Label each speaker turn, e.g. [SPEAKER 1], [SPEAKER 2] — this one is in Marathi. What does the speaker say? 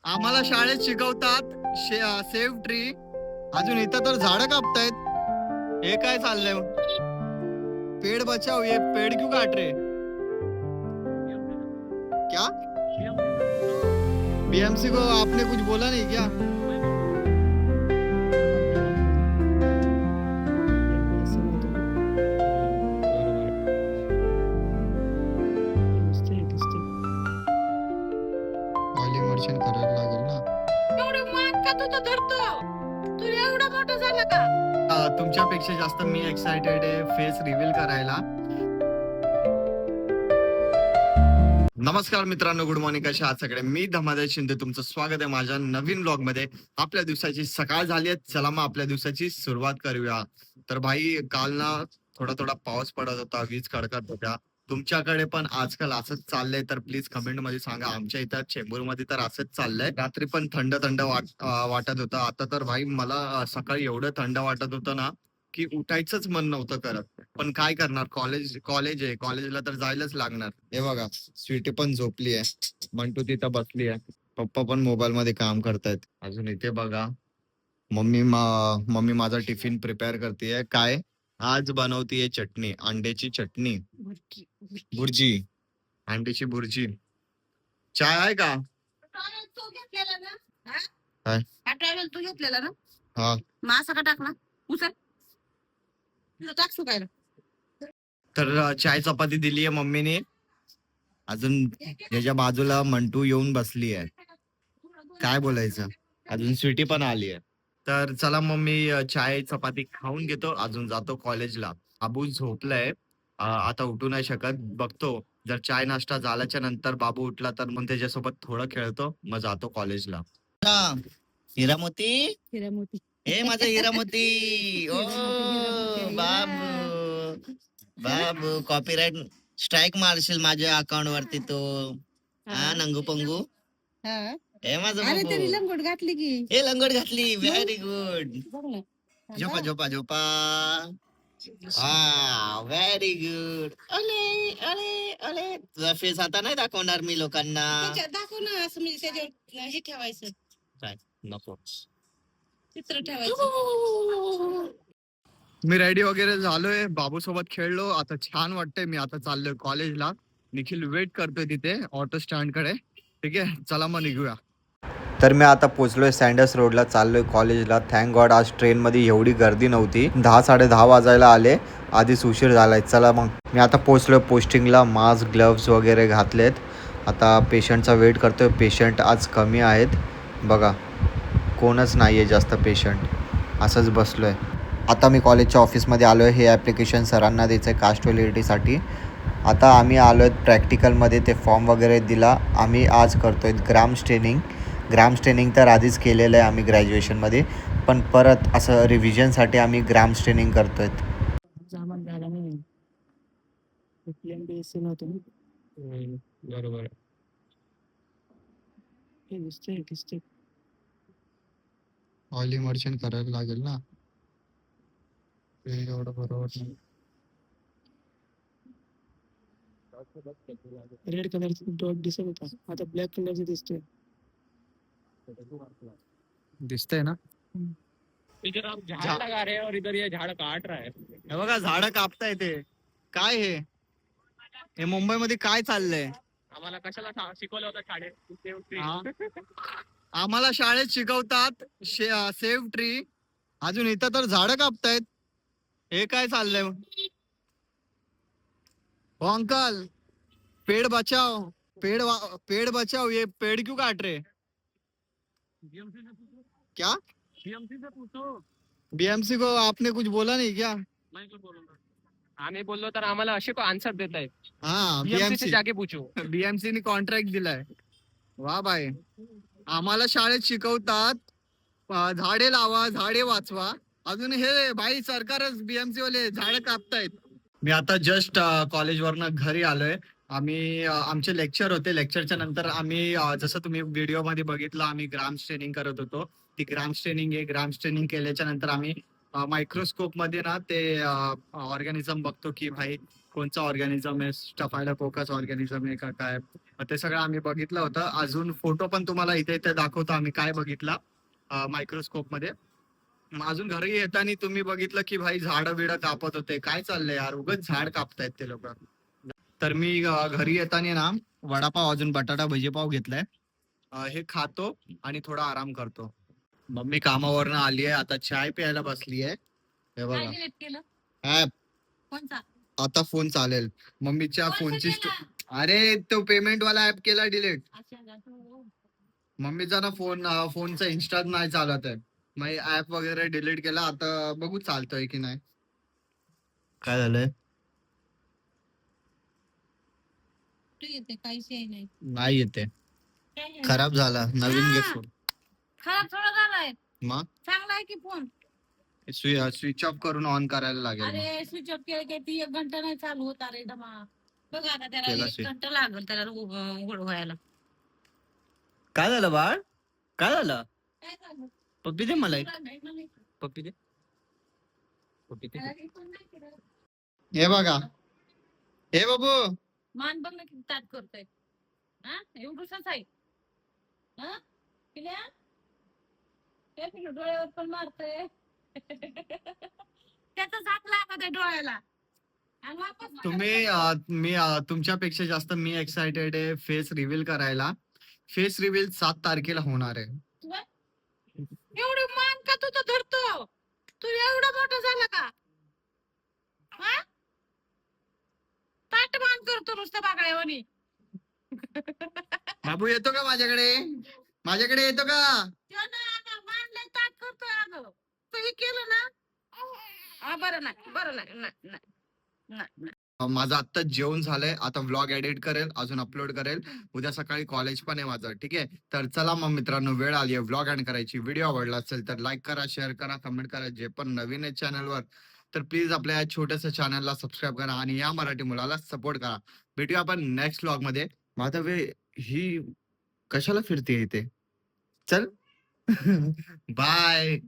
[SPEAKER 1] आम्हाला शाळेत शिकवतात सेव्ह ट्री, अजून इथं तर झाडं कापतायत. हे काय चाललंय? पेड़ बचाओ, ये पेड़ क्यों काट रहे? क्या? बीएमसी को आपने कुछ बोला नहीं क्या? ऑइल इमर्शन करायला लागेल ना.
[SPEAKER 2] एवढं मान का तुझं धरतो? तू एवढा मोठा झाला का?
[SPEAKER 1] तुमच्यापेक्षा जास्त मी एक्साइटेड आहे फेस रिव्हील करायला. नमस्कार मित्रांनो, गुड मॉर्निंग. कशा आहात सगळे? मी धमादार शिंदे, तुमचं स्वागत आहे माझ्या नवीन ब्लॉग मध्ये. आपल्या दिवसाची सकाळ झाली आहे, चला मग आपल्या दिवसाची सुरुवात करूया. तर भाई, काल ना थोडा थोडा पाऊस पडत होता, वीज कडकत होत्या. तुमच्याकडे पण आजकाल असंच चाललंय तर प्लीज कमेंट मध्ये सांगा. आमच्या इथं चेंबूर मध्ये तर असंच चाललंय. रात्री पण थंड थंड वाटत होतं. आता तर भाई मला सकाळी एवढं थंड वाटत होतं ना की उठायचंच मन नव्हतं करत. पण काय करणार, कॉलेज आहे, कॉलेजला तर जायलाच लागणार. हे बघा, स्वीटी पण झोपली आहे, मंटू तिथं बसली आहे, पप्पा पण मोबाईल मध्ये काम करतायत. अजून इथे बघा मम्मी माझा टिफिन प्रिपेअर करतेय. काय आज बनवतीये? चटणी, अंड्याची चटणी, भुर्जी, अंड्याची भुर्जी. चाय आहे का?
[SPEAKER 2] तू घेतलेला ना? हा?
[SPEAKER 1] काय?
[SPEAKER 2] हा ट्रॅव्हल तू घेतलेला ना?
[SPEAKER 1] हा,
[SPEAKER 2] मासा का टाकला? उचल. तुझं टाक सुकायला.
[SPEAKER 1] तर चाय चपाती दिली आहे मम्मीने. अजून त्याच्या बाजूला मंटू येऊन बसली आहे. काय बोलायचं, अजून स्वीटी पण आली आहे. तर चला मग मी चाय चपाती खाऊन घेतो, अजून जातो कॉलेजला. बाबू झोपलाय, आता उठू नाही शकत. बघतो जर चाय नाश्ता झाल्याच्या नंतर बाबू उठला तर मग त्याच्यासोबत थोडं खेळतो, मग जातो कॉलेजला. हिरामोती,
[SPEAKER 2] हिरामोती.
[SPEAKER 1] हे माझा हिरामोती. ओ
[SPEAKER 2] बाबू.
[SPEAKER 1] बाबू, कॉपीराइट स्ट्राईक मारशील माझ्या अकाउंट वरती तो. हा, नंगू पंगू.
[SPEAKER 2] हा.
[SPEAKER 1] हे माझं
[SPEAKER 2] अरे
[SPEAKER 1] बाबू.
[SPEAKER 2] तरी लंगोट घातली की.
[SPEAKER 1] हे लंगोट घातली, व्हेरी गुड.
[SPEAKER 2] बघ ना.
[SPEAKER 1] झोपा झोपा झोपा. हा, व्हेरी गुड. अले अले अले, तुझा फेस आता नाही दाखवणार मी लोकांना.
[SPEAKER 2] त्याच्यात दाखव ना, असं म्हणजे त्याच्यावर हे ठेवायचं,
[SPEAKER 1] काय नको,
[SPEAKER 2] चित्र ठेवायचं.
[SPEAKER 1] मी रेडी वगैरे झालोय, बाबू सोबत खेळलो, आता छान वाटतंय. मी आता चाललोय कॉलेजला. निखिल वेट करतोय तिथे ऑटो स्टँड कडे. ठीक आहे, चला मग निघूया. तर मी आता पोचलोय सँडर्स रोडला, चाललोय कॉलेजला. थँक गॉड आज ट्रेनमध्ये एवढी गर्दी नव्हती. 10-10:30 वाजायला आले, आधीच उशीर झालाय. चला मग मी आता पोचलोय पोस्टिंगला. मास्क, ग्लव्स वगैरे घातलेत. आता पेशंटचा वेट करतोय. पेशंट आज कमी आहेत बघा, कोणच नाही आहे जास्त पेशंट. असंच बसलोय. आता मी कॉलेजच्या ऑफिसमध्ये आलो आहे. हे ॲप्लिकेशन सरांना द्यायचं आहे कास्ट व्हॅलिडिटीसाठी. आता आम्ही आलो आहेत प्रॅक्टिकलमध्ये. ते फॉर्म वगैरे दिला. आम्ही आज करतो आहे ग्राम स्ट्रेनिंग तर आधीच केलेलं आहे आम्ही ग्रॅज्युएशनमध्ये, पण परत असं रिव्हिजनसाठी आम्ही ग्राम स्ट्रेनिंग करतो आहेत.
[SPEAKER 2] सामान झाला नाही.
[SPEAKER 1] बरोबर. ऑइल इमर्शन करायला लागेल ना, एवढं बरोबर नाही.
[SPEAKER 2] रेड कलरचा डॉट दिसत होता, आता ब्लॅक कलरचा दिसतोय.
[SPEAKER 1] दिसतंय ना?
[SPEAKER 2] इधर आप झाड़ लगा रहे हैं और इधर ये झाड़ काट रहा है.
[SPEAKER 1] हे बघा, झाडं कापताय ते. काय हे मुंबईमध्ये काय चाललंय?
[SPEAKER 2] आम्हाला कशाला शिकवलं होतं शाळेत?
[SPEAKER 1] आम्हाला शाळेत शिकवतात सेव्ह ट्री, अजून इथं तर झाडं कापतायत. हे काय चाललंय? हो अंकल, पेड़ बचाओ, पेड़ बचाओ, ये पेड़ क्यों काट रहे? क्या?
[SPEAKER 2] बीएमसी से पूछो.
[SPEAKER 1] बीएमसी को आपने कुछ बोला नहीं क्या?
[SPEAKER 2] नाही तो बोललो. आम्ही बोललो तर आम्हाला असे आन्सर देत आहेत.
[SPEAKER 1] हाँ,
[SPEAKER 2] बीएमसी से
[SPEAKER 1] बीएमसी
[SPEAKER 2] जाके पूछो.
[SPEAKER 1] बीएमसी ने कॉन्ट्रॅक्ट दिलाय. वा बाय. आम्हाला शाळेत शिकवतात झाडे लावा, झाडे वाचवा, अजून हे भाई सरकारच बीएमसी वाले झाडं कापतायत. मी आता जस्ट कॉलेजवरनं घरी आलोय. आम्ही आमचे लेक्चर होते. लेक्चरच्या नंतर आम्ही जसं तुम्ही व्हिडिओ मध्ये बघितलं, आम्ही ग्राम स्ट्रेनिंग करत होतो. ती ग्राम स्ट्रेनिंग आहे. ग्राम स्ट्रेनिंग केल्याच्या नंतर आम्ही मायक्रोस्कोप मध्ये ना ते ऑर्गॅनिझम बघतो की भाई कोणचा ऑर्गॅनिझम आहे, स्टफायलोकोकस ऑर्गॅनिझम आहे का काय, ते सगळं आम्ही बघितलं होतं. अजून फोटो पण तुम्हाला इथे इथे दाखवतो आम्ही काय बघितला मायक्रोस्कोप मध्ये. मग अजून घरी येताना तुम्ही बघितलं की भाई झाडं बिडं कापत होते. काय चाललंय यार, उगाच झाड कापतायत ते लोक. तर मी घरी येताना ना वडापाव अजून बटाटा भजीपाव घेतलाय. हे खातो आणि थोडा आराम करतो. मम्मी कामावरनं आली आहे, आता चाय प्यायला बसली आहे. हे
[SPEAKER 2] काय
[SPEAKER 1] बघा
[SPEAKER 2] डिलीट केलं
[SPEAKER 1] ऍप,
[SPEAKER 2] कोणचा
[SPEAKER 1] आता फोन चालेल. मम्मीच्या
[SPEAKER 2] कोणचा
[SPEAKER 1] फोनची
[SPEAKER 2] केला?
[SPEAKER 1] अरे तो पेमेंट वाला ऍप केला डिलीट.
[SPEAKER 2] अच्छा का? हो.
[SPEAKER 1] मम्मीचा ना फोनचा इन्स्टा नाही चालत आहे. मग ऍप वगैरे डिलीट केला. आता बघू चालतोय की नाही. काय झालंय?
[SPEAKER 2] तू येते काहीच हे नाही
[SPEAKER 1] नाही येते,
[SPEAKER 2] काय आहे?
[SPEAKER 1] खराब झाला. नवीन घे
[SPEAKER 2] हा.
[SPEAKER 1] फोन.
[SPEAKER 2] खराब थोडा झालाय,
[SPEAKER 1] मग
[SPEAKER 2] चांगला आहे की फोन.
[SPEAKER 1] स्विच ऑफ करून ऑन करायला लागेल. मग
[SPEAKER 2] अरे स्विच ऑफ केलं की ती 1 घंटा नाही चालू होत. अरे दमा बघ आता त्याला
[SPEAKER 1] केला
[SPEAKER 2] 1 घंटा लागल त्याला उघड व्हायला.
[SPEAKER 1] काय झालं बाळ, काय झालं?
[SPEAKER 2] काय झालं?
[SPEAKER 1] पप्पी दे मला एक.
[SPEAKER 2] तुला नाही म्हणायचं.
[SPEAKER 1] पप्पी दे, पप्पी दे.
[SPEAKER 2] त्याला काही पण नाही केलं.
[SPEAKER 1] हे बघा, हे बाबू
[SPEAKER 2] मान बघ ना किती ताट करतोय. हा एवढूसाच आहे. हा पिल्या हे पिलू डोळ्यावर पण मारतोय. त्याचा झाक लागत आहे डोळ्याला. आणि वापस मला
[SPEAKER 1] तुम्ही मी तुमच्यापेक्षा जास्त मी एक्साइटेड आहे फेस रिव्हील करायला. फेस रिव्हील 7 तारखेला होणार आहे.
[SPEAKER 2] तुला एवढी मान का तू तर धरतो. तू एवढा मोठा झाला का? हा ताट मान करतो नुसतं बागड्यावानी.
[SPEAKER 1] बाबू येतो का माझ्याकडे, माझ्याकडे येतो का?
[SPEAKER 2] त्यो ना आता मान लय ताट करतोय अगं. तू हे केलं ना बरं नाही, बरं नाही, नाही, नाही, नाही.
[SPEAKER 1] माझं आत्ता जेवण झालंय. आता व्लॉग एडिट करेल, अजून अपलोड करेल. उद्या सकाळी कॉलेज पण आहे माझं. ठीक आहे, तर चला मग मित्रांनो, वेळ आली आहे व्लॉग एंड करायची. व्हिडिओ आवडला असेल तर लाईक करा, शेअर करा, कमेंट करा. जे पण नवीन आहे चॅनलवर तर प्लीज आपल्या या छोट्याशा चॅनलला सबस्क्राईब करा आणि या मराठी मुलाला सपोर्ट करा. भेटूया आपण नेक्स्ट व्लॉग मध्ये. माझा वे ही कशाला फिरते इथे, चल. बाय.